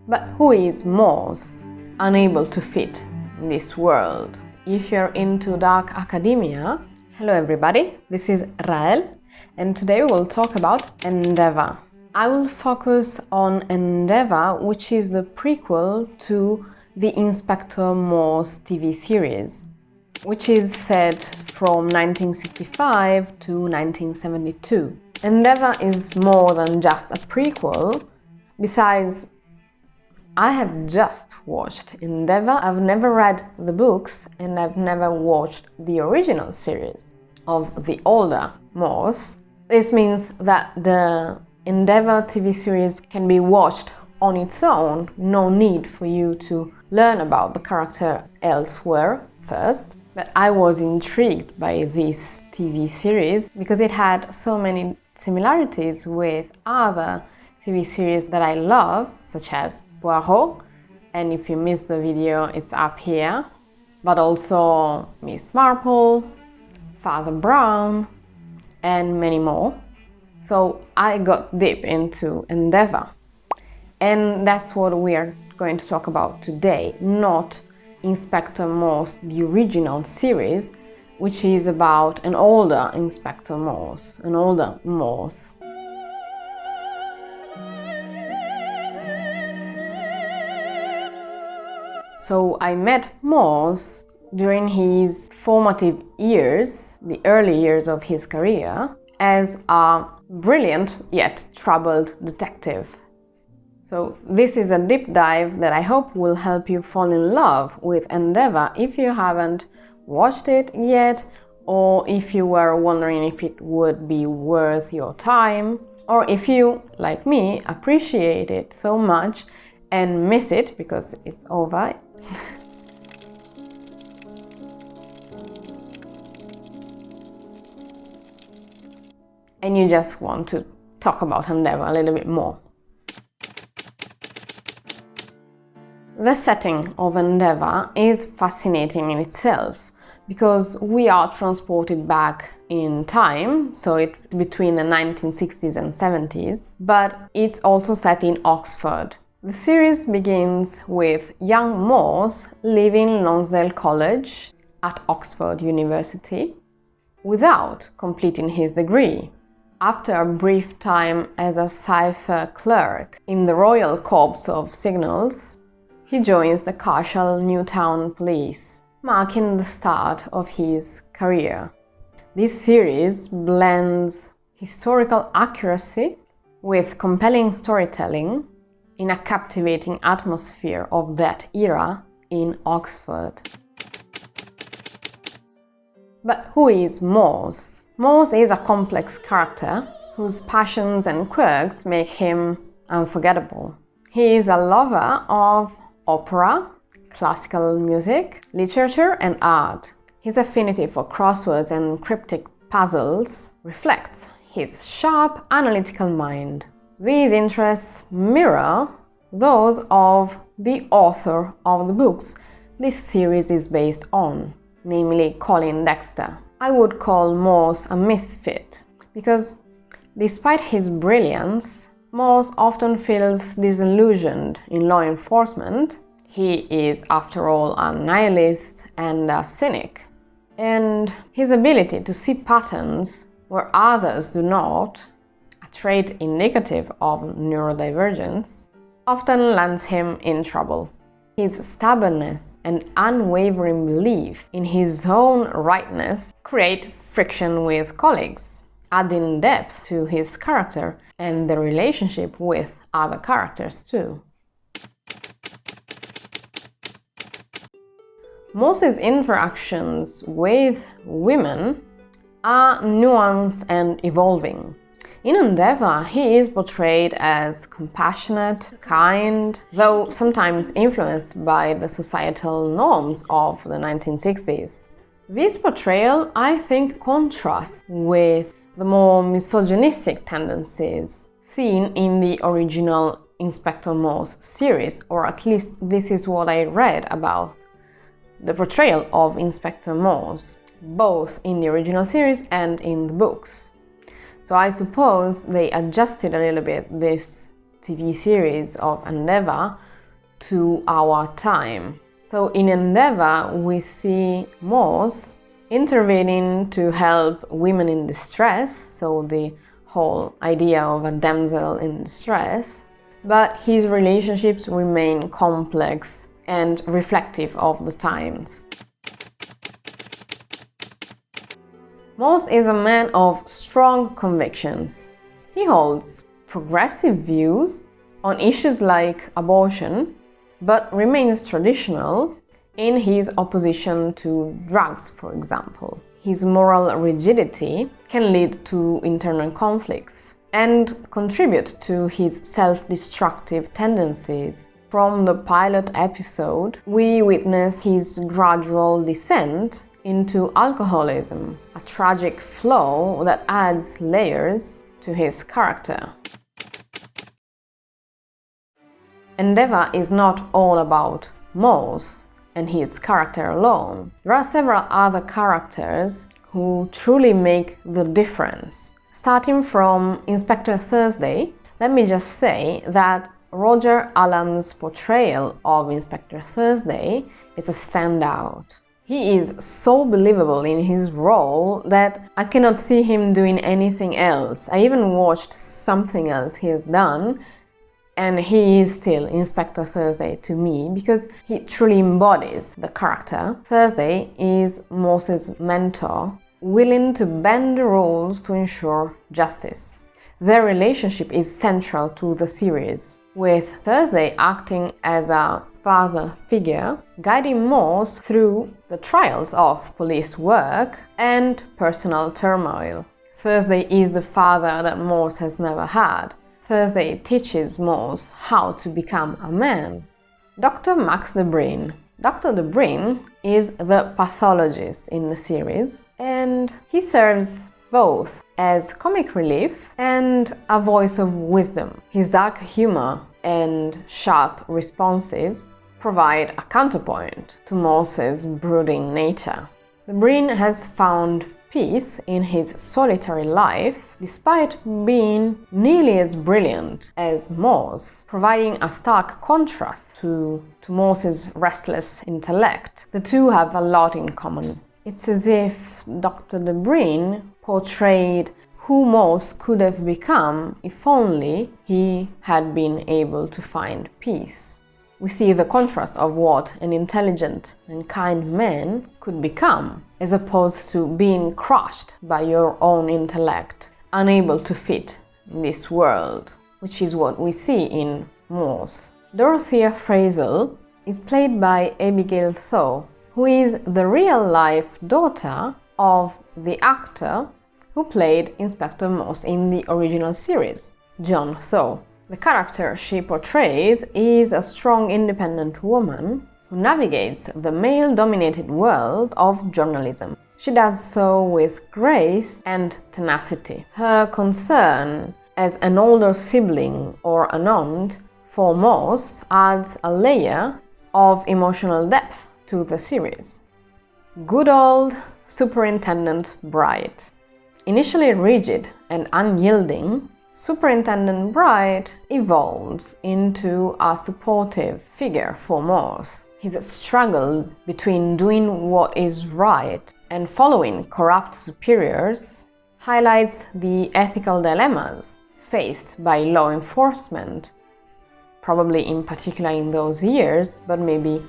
But who is Morse, unable to fit in this world? If you're into dark academia, hello everybody, this is Yael, and today we'll talk about Endeavour. I will focus on Endeavour, which is the prequel to the Inspector Morse TV series, which is set from 1965 to 1972. Endeavour is more than just a prequel. Besides, I have just watched Endeavour. I've never read the books and I've never watched the original series of the older Morse. This means that the Endeavour TV series can be watched on its own. No need for you to learn about the character elsewhere first. But I was intrigued by this TV series because it had so many similarities with other TV series that I love, such as Poirot, and if you missed the video, it's up here, but also Miss Marple, Father Brown, and many more. So I got deep into Endeavour, and that's what we are going to talk about today, not Inspector Morse, the original series, which is about an older Inspector Morse, an older Morse. So I met Morse during his formative years, the early years of his career, as a brilliant yet troubled detective. So this is a deep dive that I hope will help you fall in love with Endeavour if you haven't watched it yet, or if you were wondering if it would be worth your time, or if you, like me, appreciate it so much and miss it because it's over. And you just want to talk about Endeavour a little bit more. The setting of Endeavour is fascinating in itself because we are transported back in time, so it's between the 1960s and 70s, but it's also set in Oxford. The series begins with young Morse leaving Lonsdale College at Oxford University without completing his degree. After a brief time as a cipher clerk in the Royal Corps of Signals, he joins the Cashel Newtown Police, marking the start of his career. This series blends historical accuracy with compelling storytelling in a captivating atmosphere of that era in Oxford. But who is Morse? Morse is a complex character whose passions and quirks make him unforgettable. He is a lover of opera, classical music, literature, and art. His affinity for crosswords and cryptic puzzles reflects his sharp, analytical mind. These interests mirror those of the author of the books this series is based on, namely Colin Dexter. I would call Morse a misfit because, despite his brilliance, Morse often feels disillusioned in law enforcement. He is, after all, a nihilist and a cynic, and his ability to see patterns where others do not, a trait indicative of neurodivergence, often lands him in trouble. His stubbornness and unwavering belief in his own rightness create friction with colleagues, adding depth to his character and the relationship with other characters too. Morse's interactions with women are nuanced and evolving. In Endeavour, he is portrayed as compassionate, kind, though sometimes influenced by the societal norms of the 1960s. This portrayal, I think, contrasts with the more misogynistic tendencies seen in the original Inspector Morse series, or at least this is what I read about the portrayal of Inspector Morse, both in the original series and in the books. So I suppose they adjusted a little bit this TV series of Endeavour to our time. So in Endeavour, we see Morse intervening to help women in distress, so the whole idea of a damsel in distress, but his relationships remain complex and reflective of the times. Morse is a man of strong convictions. He holds progressive views on issues like abortion, but remains traditional in his opposition to drugs, for example. His moral rigidity can lead to internal conflicts and contribute to his self-destructive tendencies. From the pilot episode, we witness his gradual descent into alcoholism, a tragic flaw that adds layers to his character. Endeavour is not all about Morse and his character alone. There are several other characters who truly make the difference. Starting from Inspector Thursday, let me just say that Roger Allam's portrayal of Inspector Thursday is a standout. He is so believable in his role that I cannot see him doing anything else. I even watched something else he has done, and he is still Inspector Thursday to me because he truly embodies the character. Thursday is Morse's mentor, willing to bend the rules to ensure justice. Their relationship is central to the series, with Thursday acting as a father figure, guiding Morse through the trials of police work and personal turmoil. Thursday is the father that Morse has never had. Thursday teaches Morse how to become a man. Dr. Max de Breen. Dr. de Breen is the pathologist in the series, and he serves both as comic relief and a voice of wisdom. His dark humor and sharp responses provide a counterpoint to Morse's brooding nature. De Breen has found peace in his solitary life, despite being nearly as brilliant as Morse, providing a stark contrast to Morse's restless intellect. The two have a lot in common. It's as if Dr. de Breen portrayed who Morse could have become if only he had been able to find peace. We see the contrast of what an intelligent and kind man could become, as opposed to being crushed by your own intellect, unable to fit in this world, which is what we see in Morse. Dorothea Frazell is played by Abigail Thaw, who is the real-life daughter of the actor who played Inspector Morse in the original series, John Thaw. The character she portrays is a strong, independent woman who navigates the male-dominated world of journalism. She does so with grace and tenacity. Her concern as an older sibling or an aunt for Morse adds a layer of emotional depth to the series. Good old Superintendent Bright. Initially rigid and unyielding, Superintendent Bright evolves into a supportive figure for Morse. His struggle between doing what is right and following corrupt superiors highlights the ethical dilemmas faced by law enforcement, probably in particular in those years, but maybe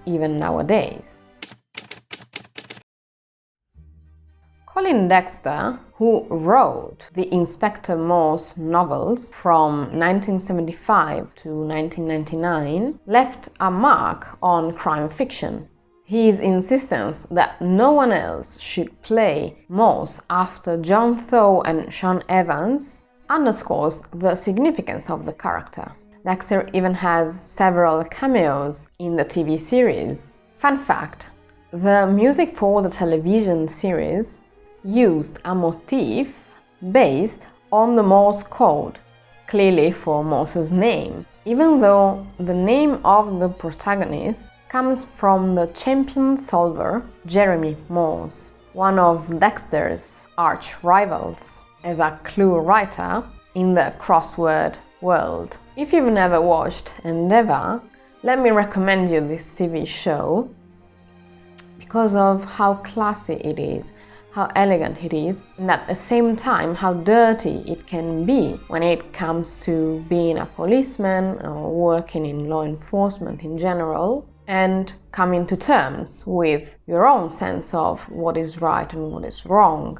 even nowadays. Colin Dexter, who wrote the Inspector Morse novels from 1975 to 1999, left a mark on crime fiction. His insistence that no one else should play Morse after John Thaw and Sean Evans underscores the significance of the character. Dexter even has several cameos in the TV series. Fun fact, the music for the television series used a motif based on the Morse code, clearly for Morse's name, even though the name of the protagonist comes from the champion solver Jeremy Morse, one of Dexter's arch-rivals, as a clue writer in the crossword world. If you've never watched Endeavour, Let me recommend you this TV show because of how classy it is, how elegant it is, and at the same time how dirty it can be when it comes to being a policeman or working in law enforcement in general, and coming to terms with your own sense of what is right and what is wrong.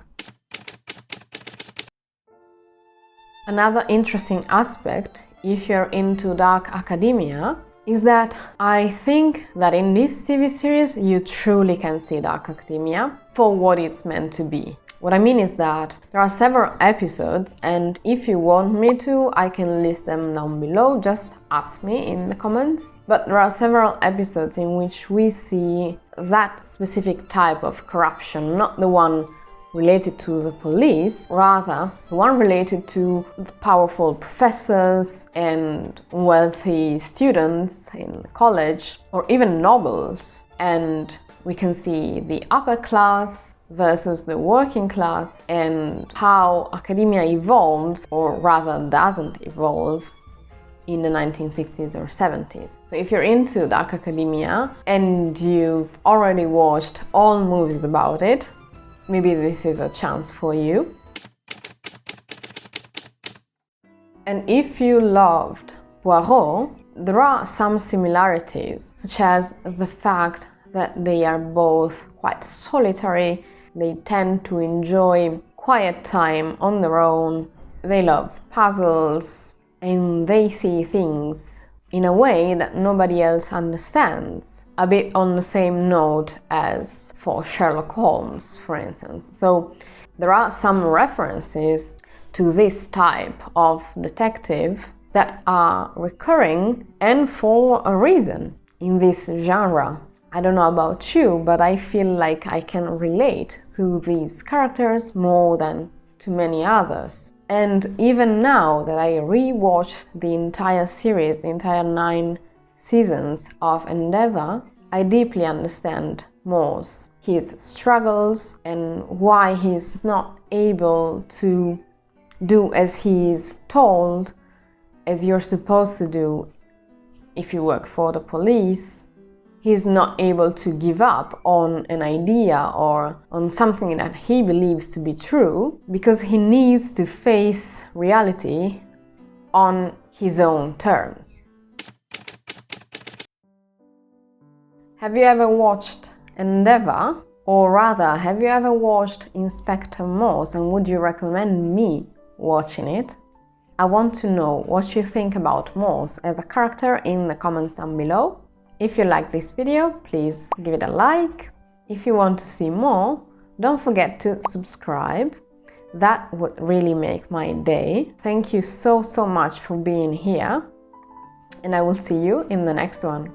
Another interesting aspect, if you're into dark academia, is that I think that in this TV series you truly can see dark academia for what it's meant to be. What I mean is that there are several episodes, and if you want me to, I can list them down below, just ask me in the comments. But there are several episodes in which we see that specific type of corruption, not the one related to the police, rather the one related to powerful professors and wealthy students in college, or even nobles. And we can see the upper class versus the working class, and how academia evolves, or rather doesn't evolve, in the 1960s or 70s. So if you're into dark academia and you've already watched all movies about it, maybe this is a chance for you. And if you loved Poirot, there are some similarities, such as the fact that they are both quite solitary, they tend to enjoy quiet time on their own, they love puzzles, and they see things in a way that nobody else understands. A bit on the same note as for Sherlock Holmes, for instance. So there are some references to this type of detective that are recurring, and for a reason, in this genre. I don't know about you, but I feel like I can relate to these characters more than to many others. And even now that I rewatch the entire series, the entire 9 seasons of Endeavour, I deeply understand Morse, his struggles, and why he's not able to do as he's told, as you're supposed to do if you work for the police. He's not able to give up on an idea or on something that he believes to be true, because he needs to face reality on his own terms. Have you ever watched Endeavour? Or rather, have you ever watched Inspector Morse, and would you recommend me watching it? I want to know what you think about Morse as a character in the comments down below. If you like this video, please give it a like. If you want to see more, don't forget to subscribe. That would really make my day. Thank you so much for being here, and I will see you in the next one.